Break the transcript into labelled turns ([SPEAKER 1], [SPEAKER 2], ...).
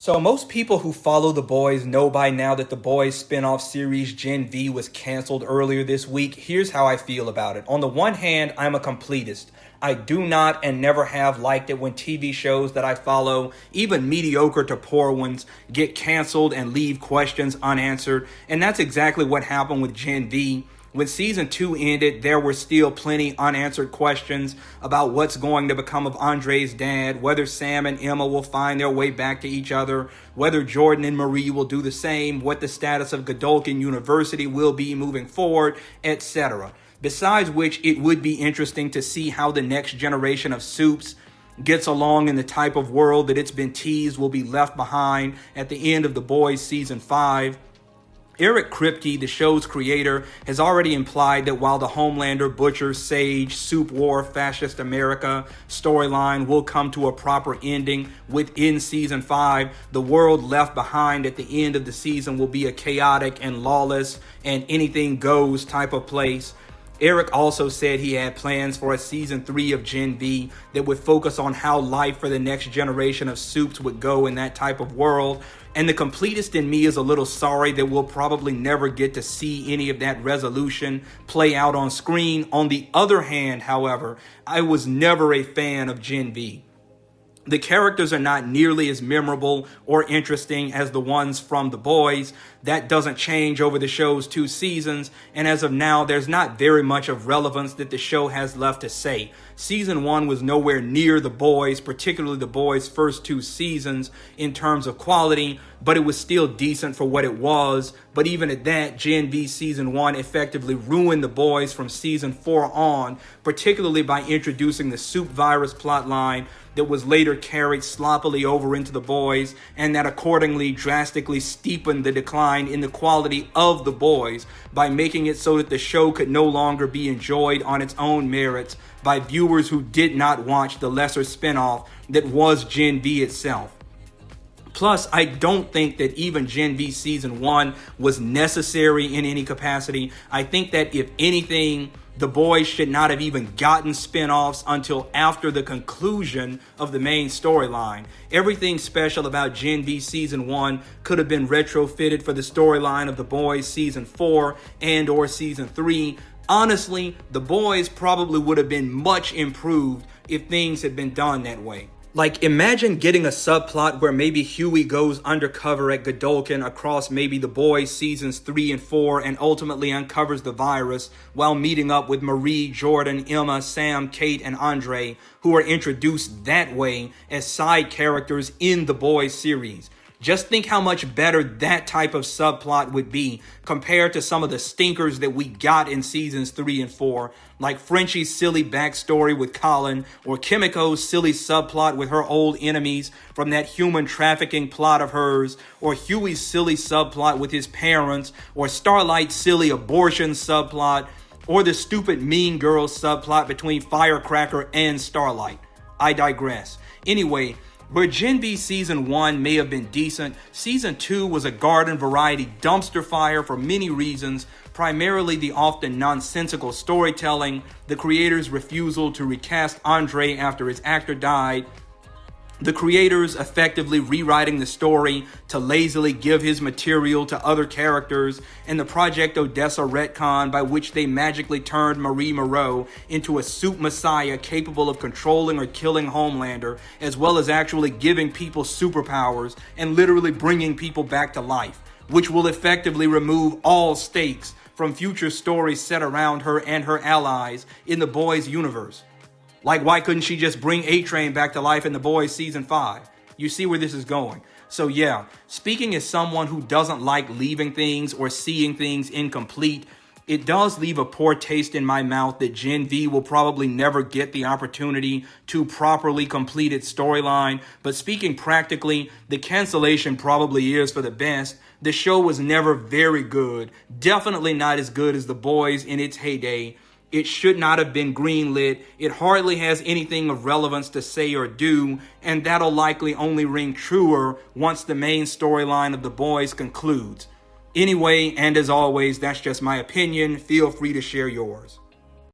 [SPEAKER 1] So most people who follow The Boys know by now that The Boys spin-off series Gen V was canceled earlier this week. Here's how I feel about it. On the one hand, I'm a completist. I do not and never have liked it when TV shows that I follow, even mediocre to poor ones, get canceled and leave questions unanswered. And that's exactly what happened with Gen V. When season 2 ended, there were still plenty unanswered questions about what's going to become of Andre's dad, whether Sam and Emma will find their way back to each other, whether Jordan and Marie will do the same, what the status of Godolphin University will be moving forward, etc. Besides which, it would be interesting to see how the next generation of Supes gets along in the type of world that it's been teased will be left behind at the end of The Boys season 5. Eric Kripke, the show's creator, has already implied that while the Homelander, Butcher, Sage, Soup War, Fascist America storyline will come to a proper ending within season 5, the world left behind at the end of the season will be a chaotic and lawless and anything goes type of place. Eric also said he had plans for a season 3 of Gen V that would focus on how life for the next generation of Supes would go in that type of world. And the completist in me is a little sorry that we'll probably never get to see any of that resolution play out on screen. On the other hand, however, I was never a fan of Gen V. The characters are not nearly as memorable or interesting as the ones from The Boys. That doesn't change over the show's 2 seasons, and as of now, there's not very much of relevance that the show has left to say. Season 1 was nowhere near The Boys, particularly The Boys' first 2 seasons in terms of quality, but it was still decent for what it was. But even at that, Gen V Season 1 effectively ruined The Boys from Season 4 on, particularly by introducing the Soup virus plotline that was later carried sloppily over into The Boys, and that accordingly drastically steepened the decline in the quality of The Boys by making it so that the show could no longer be enjoyed on its own merits by viewers who did not watch the lesser spinoff that was Gen V itself. Plus, I don't think that even Gen V Season 1 was necessary in any capacity. I think that if anything, The Boys should not have even gotten spin-offs until after the conclusion of the main storyline. Everything special about Gen V Season 1 could have been retrofitted for the storyline of The Boys Season 4 and or Season 3. Honestly, The Boys probably would have been much improved if things had been done that way. Like, imagine getting a subplot where maybe Huey goes undercover at Godolphin across maybe The Boys seasons 3 and 4 and ultimately uncovers the virus while meeting up with Marie, Jordan, Emma, Sam, Kate, and Andre, who are introduced that way as side characters in The Boys series. Just think how much better that type of subplot would be compared to some of the stinkers that we got in seasons 3 and 4, like Frenchie's silly backstory with Colin, or Kimiko's silly subplot with her old enemies from that human trafficking plot of hers, or Huey's silly subplot with his parents, or Starlight's silly abortion subplot, or the stupid Mean Girls subplot between Firecracker and Starlight. I digress. Anyway, where Gen V Season 1 may have been decent, Season 2 was a garden variety dumpster fire for many reasons, primarily the often nonsensical storytelling, the creators' refusal to recast Andre after his actor died, the creators effectively rewriting the story to lazily give his material to other characters, and the Project Odessa retcon by which they magically turned Marie Moreau into a soup messiah capable of controlling or killing Homelander, as well as actually giving people superpowers and literally bringing people back to life, which will effectively remove all stakes from future stories set around her and her allies in The Boys universe. Like, why couldn't she just bring A-Train back to life in The Boys Season 5? You see where this is going. So yeah, speaking as someone who doesn't like leaving things or seeing things incomplete, it does leave a poor taste in my mouth that Gen V will probably never get the opportunity to properly complete its storyline. But speaking practically, the cancellation probably is for the best. The show was never very good, definitely not as good as The Boys in its heyday. It should not have been greenlit. It hardly has anything of relevance to say or do, and that'll likely only ring truer once the main storyline of The Boys concludes. Anyway, and as always, that's just my opinion. Feel free to share yours.